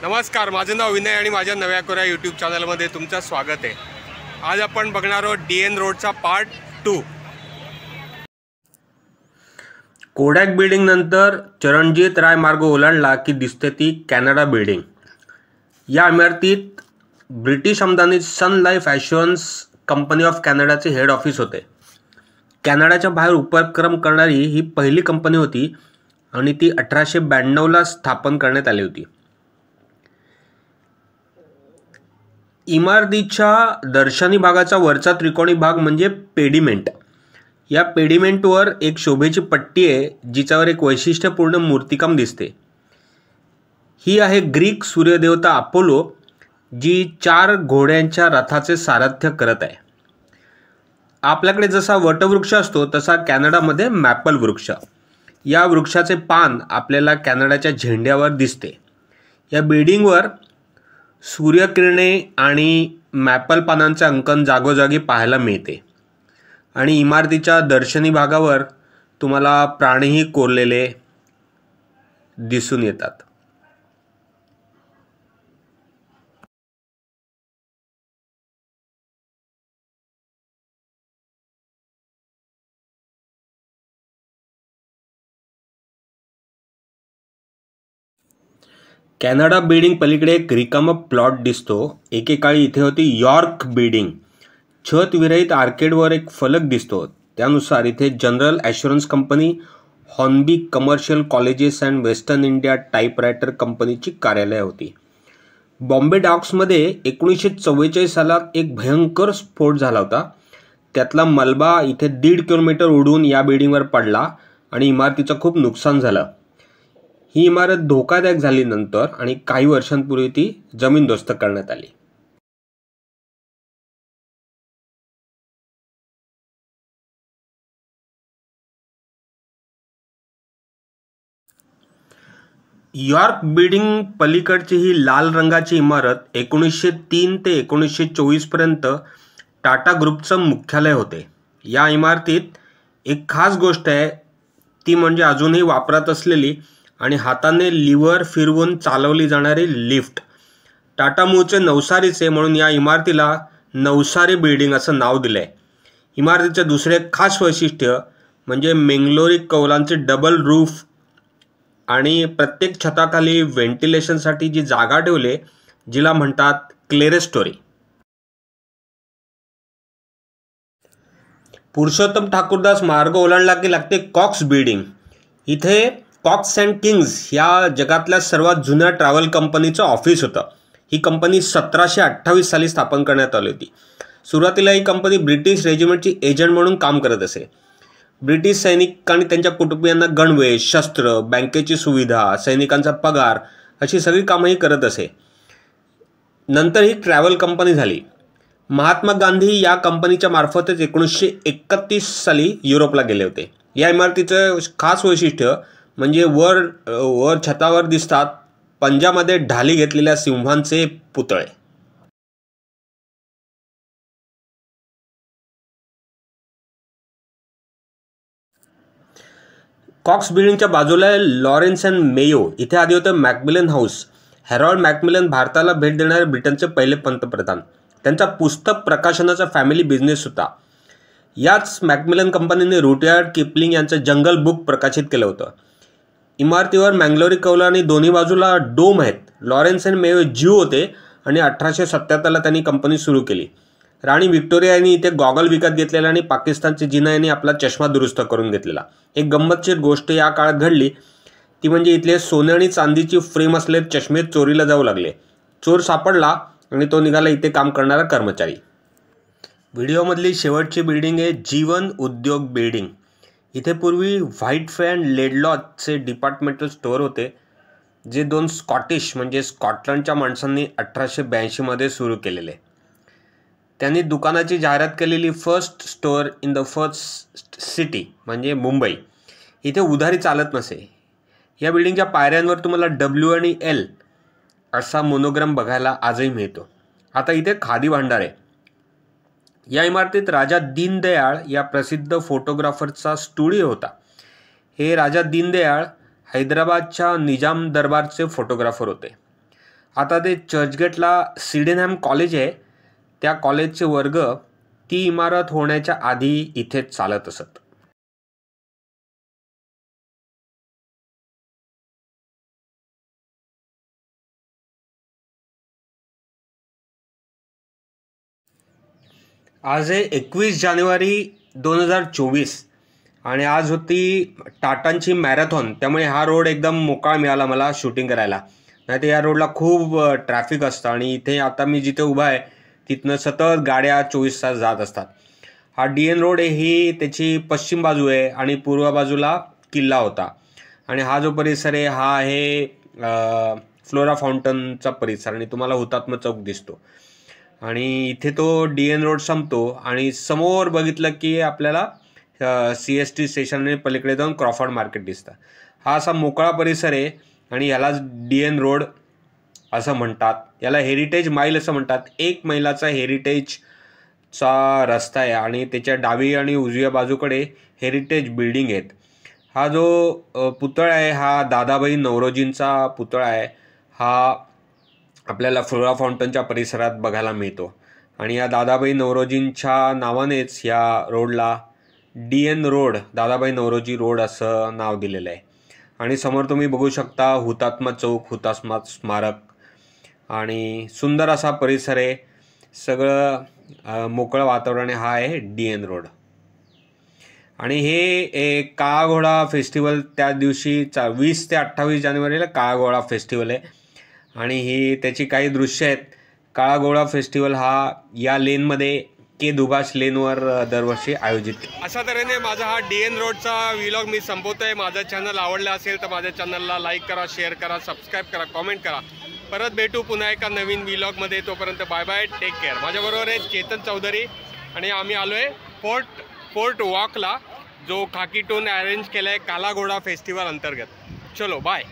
नमस्कार, माझे नाव विनय आणि माझ्या नव्या कोऱ्या यूट्यूब चॅनलमध्ये तुमचं स्वागत आहे। आज आपण बघणार आहोत DN रोडचा पार्ट 2। कोडॅक बिल्डिंग नंतर चरणजीत राय मार्ग ओलांडला की दिसते ती कॅनडा बिल्डिंग। या इमारतीत ब्रिटिश आमदानी Sun Life Assurance Company of कॅनडाचे हेड ऑफिस होते। कॅनडाच्या बाहेर उपक्रम करणारी ही पहिली कंपनी होती आणि ती 1892ला स्थापन करण्यात आली होती। इमारतीच्या दर्शनी भागाचा वरचा त्रिकोणी भाग म्हणजे पेडिमेंट। या पेडिमेंटवर एक शोभेची पट्टी आहे जिच्यावर एक वैशिष्ट्यपूर्ण मूर्तिकाम दिसते। ही आहे ग्रीक सूर्यदेवता अपोलो, जी 4 घोड्यांच्या रथाचे सारथ्य करत आहे। आपल्याकडे जसा वटवृक्ष असतो तसा कॅनडामध्ये मॅपल वृक्ष। या वृक्षाचे पान आपल्याला कॅनडाच्या झेंड्यावर दिसते। या बिल्डिंगवर सूर्यकिरणे आणि मॅपल पानांचे अंकन जागोजागी पाहायला मिळते आणि इमारतीच्या दर्शनी भागावर तुम्हाला प्राणीही कोरलेले दिसून येतात। कॅनडा बिल्डिंग पलीकडे एक रिकामा प्लॉट दिसतो। एकेकाळी इथे होती यॉर्क बिल्डिंग। छत विरहित आर्केडवर एक फलक दिसतो, त्यानुसार इथे general assurance company, Hornby commercial colleges and western India typewriter कंपनीची कार्यालय होती। बॉम्बे डॉक्समध्ये 1944 सालात एक भयंकर स्फोट झाला होता। त्यातला मलबा इथे 1.5 किलोमीटर उडून या बिल्डिंगवर पडला आणि इमारतीचं खूप नुकसान झालं। ही इमारत धोकादायक झाली नंतर आणि काही वर्षांपूर्वी ती जमीनदोस्त करण्यात आली। यॉर्क बिल्डिंग पलीकडची ही लाल रंगाची इमारत 1903 ते 1924 पर्यंत टाटा ग्रुपचं मुख्यालय होते। या इमारतीत एक खास गोष्ट आहे ती म्हणजे अजूनही वापरात असलेली आणि हाताने लिव्हर फिरवून चालवली जाणारी लिफ्ट। टाटा मूळचे नवसारीचे म्हणून या इमारतीला नवसारी बिल्डिंग असं नाव दिलं आहे। इमारतीचे दुसरे खास वैशिष्ट्य म्हणजे मेंगलोरी कौलांचे डबल रूफ आणि प्रत्येक छताखाली व्हेंटिलेशनसाठी जी जागा ठेवली जिला म्हणतात क्लेरेस्टोरी। पुरुषोत्तम ठाकूरदास मार्ग ओलांडला की लागते कॉक्स बिल्डिंग। इथे कॉक्स अँड किंग्स या जगातल्या सर्वात जुन्या ट्रॅव्हल कंपनीचं ऑफिस होतं। ही कंपनी 1728 साली स्थापन करण्यात आली होती। सुरुवातीला ही कंपनी ब्रिटिश रेजिमेंटची एजंट म्हणून काम करत असे। ब्रिटिश सैनिक आणि त्यांच्या कुटुंबियांना गणवेश, शस्त्र, बँकेची सुविधा, सैनिकांचा पगार अशी सगळी कामंही करत असे। नंतर ही ट्रॅव्हल कंपनी झाली। महात्मा गांधी या कंपनीच्या मार्फतच 1931 साली युरोपला गेले होते। या इमारतीचं खास वैशिष्ट्य म्हणजे वर छतावर दिसतात पंजामध्ये ढाली घेतलेल्या सिंहांचे पुतळे। कॉक्स बिल्डिंगच्या बाजूला लॉरेन्स अँड मेयो, इथे आधी होतं मॅकमिलन हाऊस। हॅरॉल्ड मॅकमिलन भारताला भेट देणारे ब्रिटनचे पहिले पंतप्रधान। त्यांचा पुस्तक प्रकाशनाचा फॅमिली बिझनेस होता। याच मॅकमिलन कंपनीने रुडयार्ड किपलिंग यांचं जंगल बुक प्रकाशित केलं होतं। इमारतीवर मँगलोरी कौल आणि दोन्ही बाजूला डोम आहेत। लॉरेन्स अँड मेयो ज्यू होते आणि 1877ला त्यांनी कंपनी सुरू केली। राणी व्हिक्टोरिया यांनी इथे गॉगल विकत घेतलेला आणि पाकिस्तानचे जिना यांनी आपला चष्मा दुरुस्त करून घेतलेला। एक गंमतशीर गोष्ट या काळात घडली ती म्हणजे इथले सोने आणि चांदीची फ्रेम असलेले चष्मे चोरीला जाऊ लागले। चोर सापडला आणि तो निघाला इथे काम करणारा कर्मचारी। व्हिडिओमधली शेवटची बिल्डिंग आहे जीवन उद्योग बिल्डिंग। इथे पूर्वी व्हाईटफे अँड लेडलॉचे डिपार्टमेंटल स्टोअर होते, जे 2 स्कॉटिश म्हणजे स्कॉटलंडच्या माणसांनी 1882 सुरू केलेले। त्यांनी दुकानाची जाहिरात केलेली first store in the first city म्हणजे मुंबई। इथे उधारी चालत नसे। या बिल्डिंगच्या पायऱ्यांवर तुम्हाला W आणि L असा मोनोग्राम बघायला आजही मिळतो। आता इथे खादी भांडार आहे। या इमारतीत राजा दीनदयाळ या प्रसिद्ध फोटोग्राफरचा स्टुडिओ होता। हे राजा दीनदयाळ हैदराबादच्या निजाम दरबारचे फोटोग्राफर होते। आता ते चर्चगेटला सिडेनहॅम कॉलेज आहे, त्या कॉलेजचे वर्ग ती इमारत होण्याच्या आधी इथेच चालत असत. आज आहे 21 जानेवारी 2024 आणि आज होती टाटांची मॅरेथॉन. त्यामुळे हा रोड एकदम मोकळा मिळाला मला शूटिंग करायला. नाही तर या रोडला खूप ट्रॅफिक असतं आणि इथे आता मी जिथे उभा आहे तिथनं सतत गाड्या 24 तास जात असतात. हा DN रोड आहे, ही त्याची पश्चिम बाजू आहे आणि पूर्व बाजूला किल्ला होता. आणि हा जो परिसर आहे हा आहे फ्लोरा फाउंटनचा परिसर आणि तुम्हाला हुतात्मा चौक दिसतो. आणि इथे तो DN रोड संपतो आणि समोर बघितलं की आपल्याला CST स्टेशन आणि पलीकडे जाऊन क्रॉफर्ड मार्केट दिसतं. हा असा मोकळा परिसर आहे आणि यालाच DN रोड असं म्हणतात. याला हेरिटेज माईल असं म्हणतात. 1 मैलाचा हेरिटेजचा रस्ता आहे आणि त्याच्या डावी आणि उजव्या बाजूकडे हेरिटेज बिल्डिंग आहेत. हा जो पुतळा आहे हा दादाभाई नौरोजींचा पुतळा आहे. हा आपल्याला फ्लोरा फाउंटनच्या परिसरात बघायला मिळतो आणि या दादाभाई नौरोजींच्या नावानेच या रोडला DN road, Dadabhai Naoroji road असं नाव दिलेलं आहे. आणि समोर तुम्ही बघू शकता हुतात्मा चौक, हुतात्मा स्मारक आणि सुंदर असा परिसर आहे. सगळं मोकळं वातावरण आहे. हा आहे DN रोड. आणि हे काळा घोडा फेस्टिवल त्या दिवशी 20 ते 28 जानेवारीला काळा घोडा फेस्टिवल आहे आणि ही त्याची काही दृश्य आहेत. काळा घोडा फेस्टिवल हा या लेनमध्ये के दुभाष लेनवर दरवर्षी आयोजित. अशा तऱ्हेने माझा हा DN रोडचा व्लॉग मी संपवतोय. माझं चॅनल आवडलं असेल तर माझ्या चॅनलला लाईक करा, शेअर करा, सबस्क्राईब करा, कॉमेंट करा. परत भेटू पुन्हा एका नवीन व्लॉगमध्ये. तोपर्यंत बाय बाय, टेक केअर. माझ्याबरोबर आहे चेतन चौधरी आणि आम्ही आलो आहे फोर्ट वॉकला, जो खाकी टोन अरेंज केला आहे काला घोडा फेस्टिवल अंतर्गत. चलो बाय.